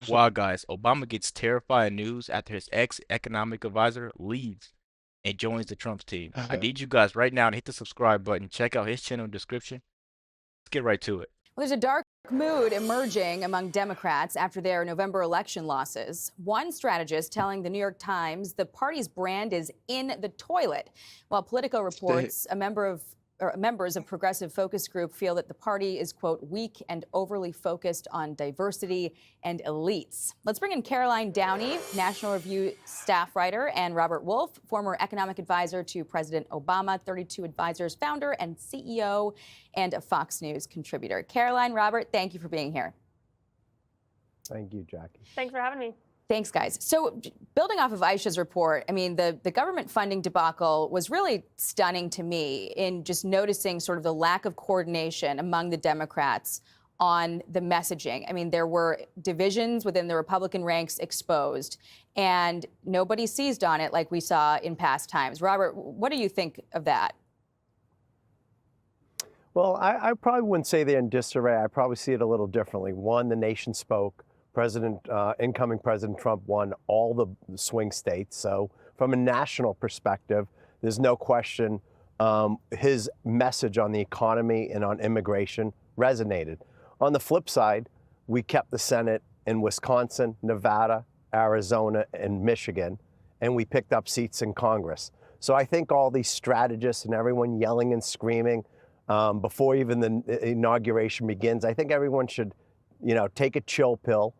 Wow, guys, Obama gets terrifying news after his ex-economic advisor leaves and joins the Trump's team. I need you guys right now to hit the subscribe button. Check out his channel description. Let's get right to it. Well, there's a dark mood emerging among Democrats after their November election losses. One strategist telling the New York Times the party's brand is in the toilet, while Politico reports members of progressive focus group feel that the party is, quote, weak and overly focused on diversity and elites. Let's bring in Caroline Downey, National Review staff writer, and Robert Wolf, former economic advisor to President Obama, 32 Advisors founder and CEO, and a Fox News contributor. Caroline, Robert, thank you for being here. Thank you, Jackie. Thanks for having me. Thanks, guys. So building off of Aisha's report, I mean, the government funding debacle was really stunning to me in just noticing sort of the lack of coordination among the Democrats on the messaging. I mean, there were divisions within the Republican ranks exposed, and nobody seized on it like we saw in past times. Robert, what do you think of that? Well, I probably wouldn't say they're in disarray. I probably see it a little differently. One, the nation spoke. Incoming President Trump won all the swing states. So from a national perspective, there's no question his message on the economy and on immigration resonated. On the flip side, we kept the Senate in Wisconsin, Nevada, Arizona, and Michigan, and we picked up seats in Congress. So I think all these strategists and everyone yelling and screaming before even the inauguration begins, I think everyone should, take a chill pill.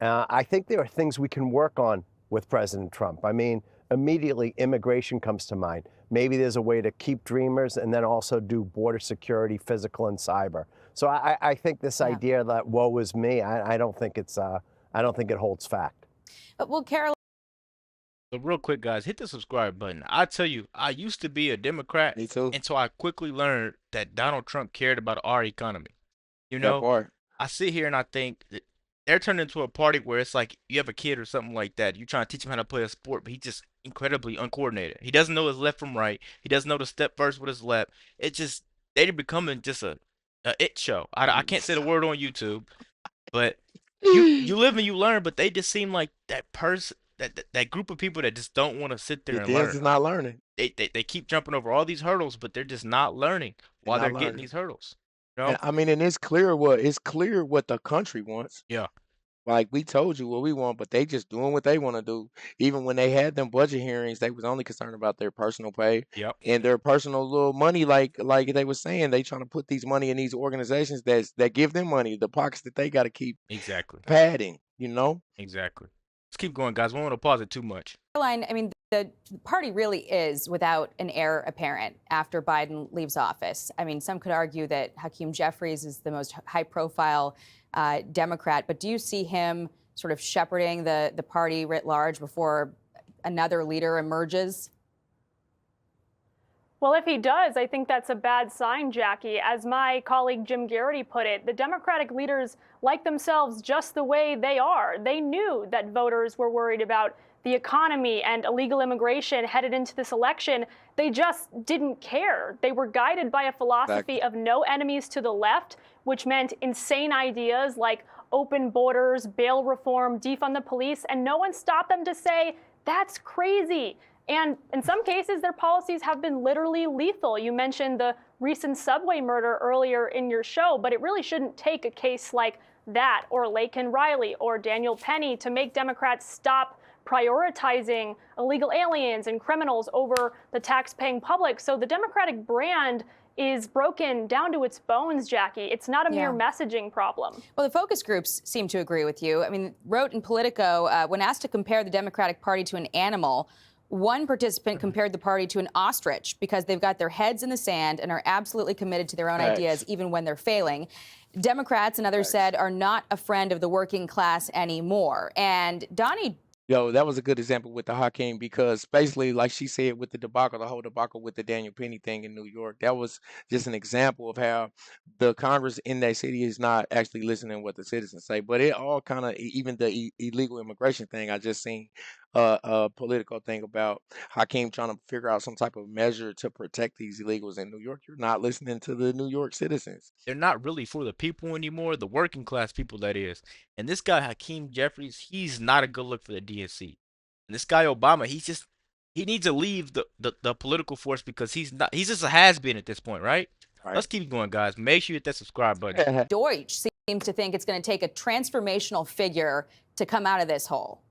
I think there are things we can work on with President Trump. I mean, immediately immigration comes to mind. Maybe there's a way to keep dreamers and then also do border security, physical and cyber. So I think this idea that woe is me, I don't think it holds fact. Well, Carol. So real quick, guys, hit the subscribe button. I tell you, I used to be a Democrat. Me too. And so I quickly learned that Donald Trump cared about our economy. That part. I sit here and I think that they're turning into a party where it's like you have a kid or something like that. You're trying to teach him how to play a sport, but he's just incredibly uncoordinated. He doesn't know his left from right. He doesn't know to step first with his left. It's just they're becoming just a it show. I can't say the word on YouTube, but you live and you learn. But they just seem like that person, that group of people that just don't want to sit there and learn. Is not learning. They keep jumping over all these hurdles, but they're just not learning while they're getting these hurdles. And, I mean, and it's clear what the country wants. Yeah. Like we told you what we want, but they just doing what they want to do. Even when they had them budget hearings, they was only concerned about their personal pay and their personal little money. Like they were saying, they trying to put these money in these organizations that give them money, the pockets that they got to keep padding. Exactly. Let's keep going, guys. We don't want to pause it too much. Caroline, I mean, the party really is without an heir apparent after Biden leaves office. I mean, some could argue that Hakeem Jeffries is the most high-profile Democrat, but do you see him sort of shepherding the party writ large before another leader emerges? Well, if he does, I think that's a bad sign, Jackie. As my colleague Jim Garrity put it, the Democratic leaders like themselves just the way they are. They knew that voters were worried about the economy and illegal immigration headed into this election. They just didn't care. They were guided by a philosophy of no enemies to the left, which meant insane ideas like open borders, bail reform, defund the police, and no one stopped them to say, that's crazy. And in some cases, their policies have been literally lethal. You mentioned the recent subway murder earlier in your show, but it really shouldn't take a case like that or Laken Riley or Daniel Penny to make Democrats stop prioritizing illegal aliens and criminals over the tax-paying public. So the Democratic brand is broken down to its bones, Jackie. It's not a mere messaging problem. Well, the focus groups seem to agree with you. I mean, wrote in Politico, when asked to compare the Democratic Party to an animal, one participant compared the party to an ostrich because they've got their heads in the sand and are absolutely committed to their own ideas even when they're failing. Democrats, and others said, are not a friend of the working class anymore. And Donnie. Yo, that was a good example with the Hakeem because basically, like she said, with the whole debacle with the Daniel Penny thing in New York, that was just an example of how the Congress in that city is not actually listening to what the citizens say. But it all kind of, even the illegal immigration thing I just seen Politico thing about Hakeem trying to figure out some type of measure to protect these illegals in New York. You're not listening to the New York citizens. They're not really for the people anymore, the working class people, that is. And this guy, Hakeem Jeffries, he's not a good look for the DNC. And this guy, Obama, he needs to leave the political force because he's just a has-been at this point, right? Let's keep going, guys. Make sure you hit that subscribe button. Deutsch seems to think it's going to take a transformational figure to come out of this hole.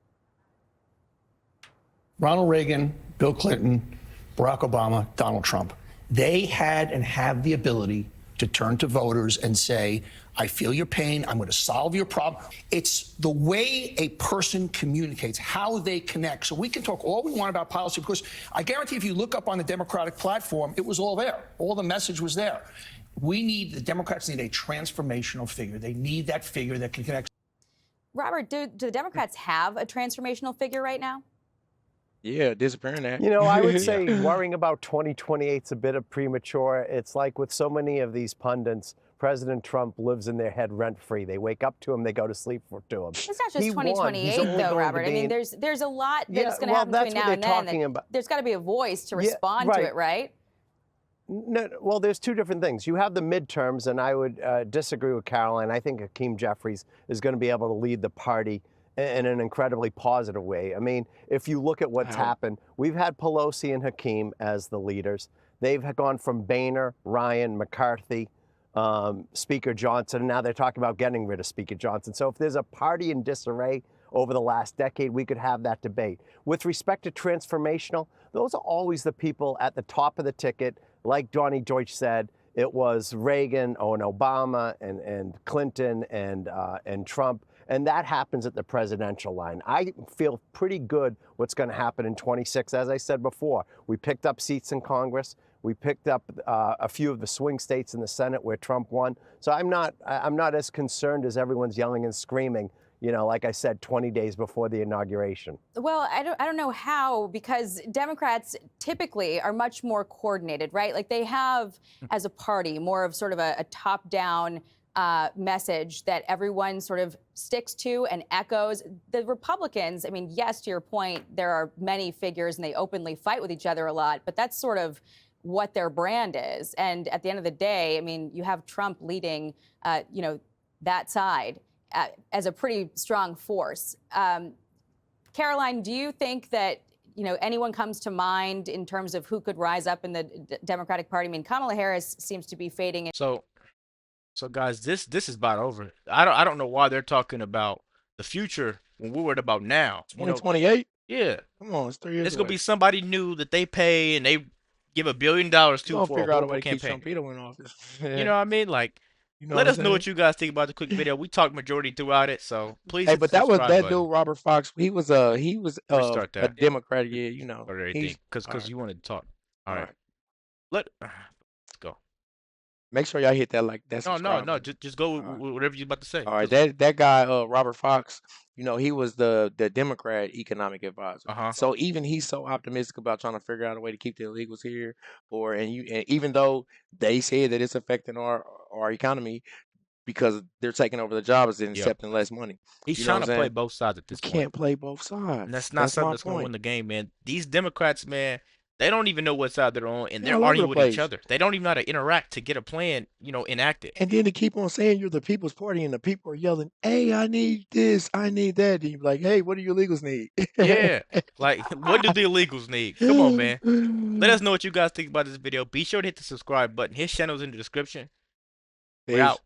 Ronald Reagan, Bill Clinton, Barack Obama, Donald Trump. They had and have the ability to turn to voters and say, I feel your pain, I'm going to solve your problem. It's the way a person communicates, how they connect. So we can talk all we want about policy, because I guarantee if you look up on the Democratic platform, it was all there. All the message was there. The Democrats need a transformational figure. They need that figure that can connect. Robert, do the Democrats have a transformational figure right now? Yeah, disappearing that. You know, I would say worrying about 2028 is a bit of premature. It's like with so many of these pundits, President Trump lives in their head rent-free. They wake up to him, they go to sleep to him. It's not just 2028, though, Robert. I mean, there's a lot that's going to happen between now and then. There's got to be a voice to respond to it, right? No, well, there's two different things. You have the midterms, and I would disagree with Caroline. I think Hakeem Jeffries is going to be able to lead the party in an incredibly positive way. I mean, if you look at what's happened, we've had Pelosi and Hakeem as the leaders. They've gone from Boehner, Ryan, McCarthy, Speaker Johnson, and now they're talking about getting rid of Speaker Johnson. So if there's a party in disarray over the last decade, we could have that debate. With respect to transformational, those are always the people at the top of the ticket. Like Donnie Deutsch said, it was Reagan and Obama and Clinton and Trump. And that happens at the presidential line. I feel pretty good what's going to happen in 26. As I said before, we picked up seats in Congress. We picked up a few of the swing states in the Senate where Trump won. So I'm not as concerned as everyone's yelling and screaming, you know, like I said, 20 days before the inauguration. Well, I don't know how, because Democrats typically are much more coordinated, right? Like they have, as a party, more of sort of a top-down message that everyone sort of sticks to and echoes. The Republicans, I mean, yes, to your point, there are many figures and they openly fight with each other a lot, but that's sort of what their brand is. And at the end of the day, I mean, you have Trump leading, you know, that side as a pretty strong force. Caroline, do you think that, you know, anyone comes to mind in terms of who could rise up in the Democratic Party? I mean, Kamala Harris seems to be fading. So guys, this is about over. I don't know why they're talking about the future when we're worried about now. 2028? Yeah. Come on, it's 3 years. It's gonna be somebody new that they pay and they give $1 billion to for a horrible campaign. In office. You know what I mean? Like, let us know what you guys think about the quick video. We talked majority throughout it, so please. Hey, but that was that dude Robert Fox. He was a Restart a Democrat. Yeah, you know. Because you wanted to talk. All right. Let's go. Make sure y'all hit that like. No. Just go with whatever you're about to say. All right, that guy, Robert Fox. You know, he was the Democrat economic advisor. So even he's so optimistic about trying to figure out a way to keep the illegals here, and even though they say that it's affecting our economy because they're taking over the jobs and accepting less money. He's trying to play both sides at this point. Can't play both sides. And that's not something that's going to win the game, man. These Democrats, man. They don't even know what side they're on, and they're arguing with each other. They don't even know how to interact to get a plan, you know, enacted. And then to keep on saying you're the People's Party, and the people are yelling, "Hey, I need this, I need that." And you're like, "Hey, what do your illegals need?" Yeah, like what do the illegals need? Come on, man. Let us know what you guys think about this video. Be sure to hit the subscribe button. His channel's in the description. We're out.